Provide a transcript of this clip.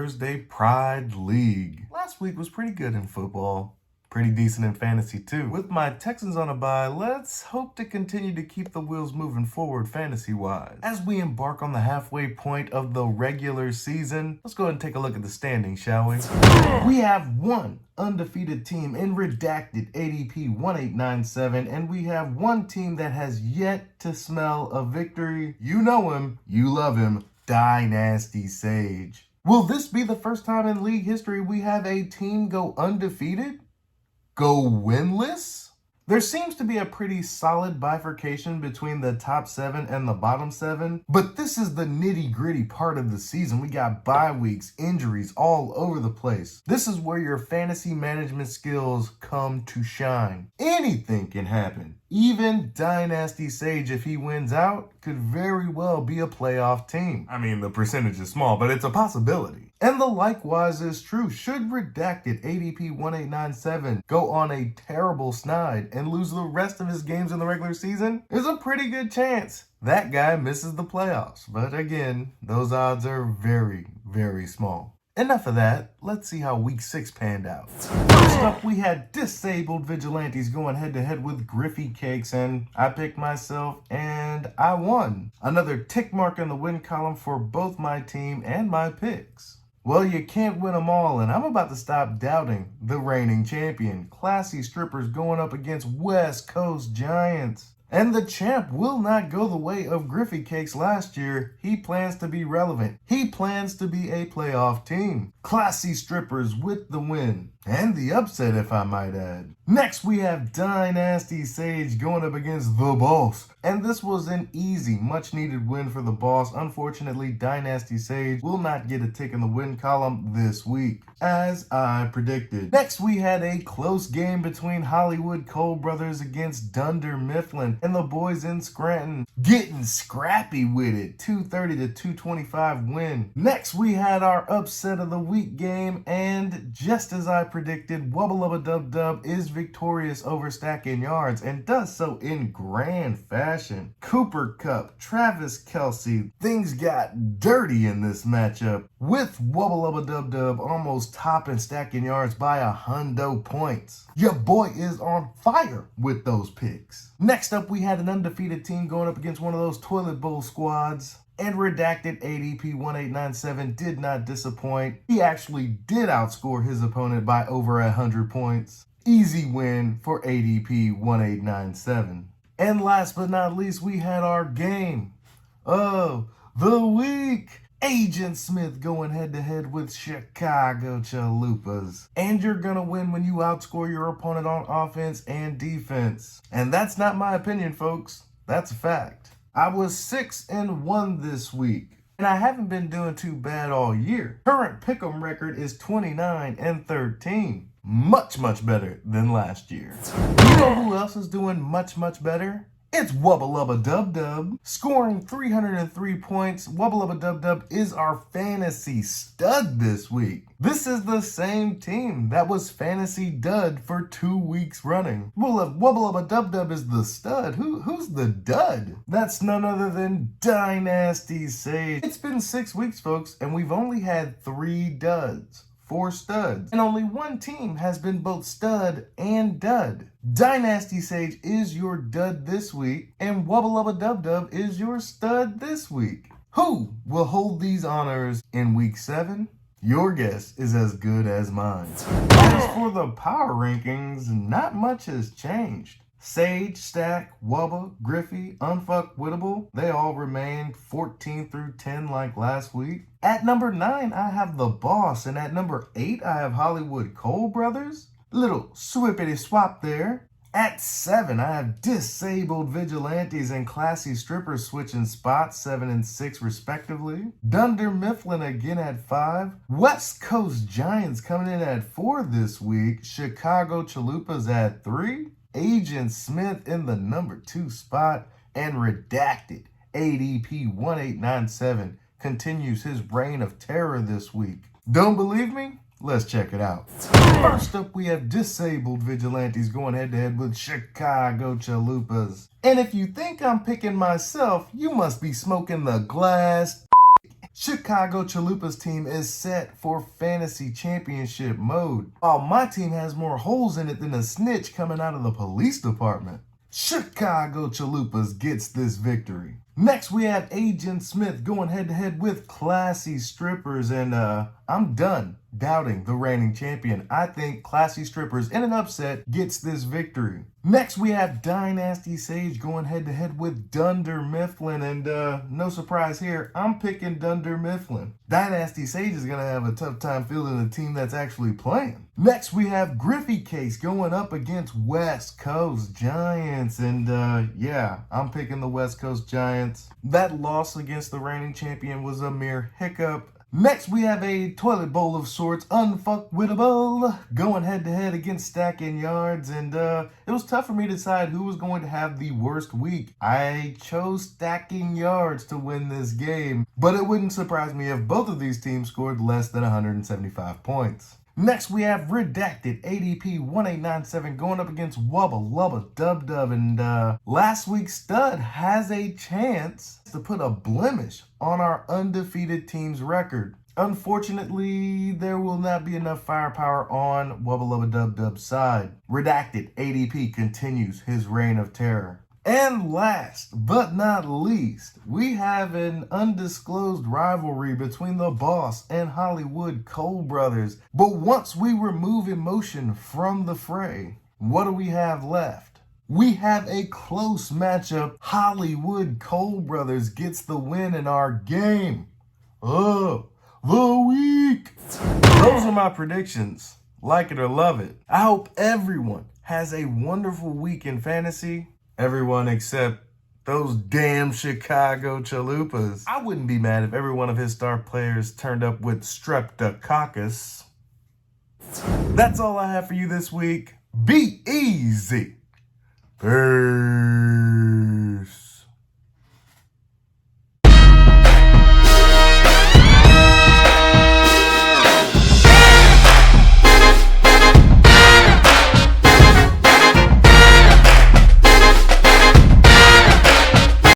Thursday Pride League. Last week was pretty good in football. Pretty decent in fantasy too. With my Texans on a bye, let's hope to continue to keep the wheels moving forward fantasy-wise. As we embark on the halfway point of the regular season, let's go ahead and take a look at the standings, shall we? We have one undefeated team in redacted ADP 1897, and we have one team that has yet to smell a victory. You know him, you love him, Dynasty Sage. Will this be the first time in league history we have a team go undefeated? Go winless? There seems to be a pretty solid bifurcation between the top 7 and the bottom 7, but this is the nitty-gritty part of the season. We got bye weeks, injuries all over the place. This is where your fantasy management skills come to shine. Anything can happen. Even Dynasty Sage, if he wins out, could very well be a playoff team. I mean, the percentage is small, but it's a possibility. And the likewise is true. Should redacted ADP 1897 go on a terrible snide and lose the rest of his games in the regular season, there's a pretty good chance that guy misses the playoffs. But again, those odds are very, very small. Enough of that, let's see how week 6 panned out. First up, we had disabled vigilantes going head-to-head with Griffey Cakes, and I picked myself, and I won. Another tick mark in the win column for both my team and my picks. Well, you can't win them all, and I'm about to stop doubting the reigning champion. Classy Strippers going up against West Coast Giants. And the champ will not go the way of Griffey Cakes last year. He plans to be relevant. He plans to be a playoff team. Classy Strippers with the win. And the upset, if I might add. Next, we have Dynasty Sage going up against the boss. And this was an easy, much-needed win for the boss. Unfortunately, Dynasty Sage will not get a tick in the win column this week, as I predicted. Next, we had a close game between Hollywood Cole Brothers against Dunder Mifflin and the boys in Scranton getting scrappy with it. 230 to 225 win. Next, we had our upset of the week game, and just as I predicted, Wubba Lubba Dub Dub is victorious over Stacking Yards and does so in grand fashion. Cooper Kupp, Travis Kelce, things got dirty in this matchup, with Wubba Lubba Dub Dub almost topping Stacking Yards by 100 points. Your boy is on fire with those picks. Next up, we had an undefeated team going up against one of those toilet bowl squads. And redacted ADP 1897 did not disappoint. He actually did outscore his opponent by over 100 points. Easy win for ADP 1897. And last but not least, we had our game of the week. Agent Smith going head-to-head with Chicago Chalupas. And you're gonna win when you outscore your opponent on offense and defense. And that's not my opinion, folks. That's a fact. I was 6-1 this week, and I haven't been doing too bad all year. Current pick'em record is 29-13. Much, much better than last year. You know who else is doing much, much better? It's Wubba Lubba Dub Dub, scoring 303 points. Wubba Lubba Dub Dub is our fantasy stud this week. This is the same team that was fantasy dud for 2 weeks running. Well, if Wubba Lubba Dub Dub is the stud, who's the dud? That's none other than Dynasty Sage. It's been 6 weeks, folks, and we've only had 3 duds. 4 studs. And only one team has been both stud and dud. Dynasty Sage is your dud this week, and Wubba Lubba Dub Dub is your stud this week. Who will hold these honors in week 7? Your guess is as good as mine. As for the power rankings, not much has changed. Sage, Stack, Wubba, Griffey, Unfuckwittable, they all remain 14 through 10 like last week. At number 9, I have the boss, and at number 8, I have Hollywood Cole Brothers. Little swippity swap there. At 7, I have disabled vigilantes and classy strippers switching spots, 7 and 6 respectively. Dunder Mifflin again at 5. West Coast Giants coming in at 4 this week. Chicago Chalupas at 3. Agent Smith in the number 2 spot, and redacted ADP 1897 continues his reign of terror this week. Don't believe me? Let's check it out. First up, we have disabled vigilantes going head-to-head with Chicago Chalupas. And if you think I'm picking myself, you must be smoking the glass. Chicago Chalupa's team is set for fantasy championship mode, while my team has more holes in it than a snitch coming out of the police department. Chicago Chalupas gets this victory. Next, we have Agent Smith going head-to-head with Classy Strippers, and I'm done doubting the reigning champion. I think Classy Strippers in an upset gets this victory. Next, we have Dynasty Sage going head-to-head with Dunder Mifflin, and no surprise here, I'm picking Dunder Mifflin. Dynasty Sage is going to have a tough time fielding a team that's actually playing. Next, we have Griffey Case going up against West Coast Giants, and yeah, I'm picking the West Coast Giants. That loss against the reigning champion was a mere hiccup. Next, we have a toilet bowl of sorts, Unfuckwittable, going head-to-head against Stacking Yards, and it was tough for me to decide who was going to have the worst week. I chose Stacking Yards to win this game, but it wouldn't surprise me if both of these teams scored less than 175 points. Next, we have Redacted ADP 1897 going up against Wubba Lubba Dub Dub, and last week's stud has a chance to put a blemish on our undefeated team's record. Unfortunately, there will not be enough firepower on Wubba Lubba Dub Dub's side. Redacted ADP continues his reign of terror. And last but not least, we have an undisclosed rivalry between the Boss and Hollywood Cole brothers. But once we remove emotion from the fray, what do we have left? We have a close matchup. Hollywood Cole brothers gets the win in our game of the week. Those are my predictions. Like it or love it. I hope everyone has a wonderful week in fantasy. Everyone except those damn Chicago Chalupas. I wouldn't be mad if every one of his star players turned up with streptococcus. That's all I have for you this week. Be easy. Peace.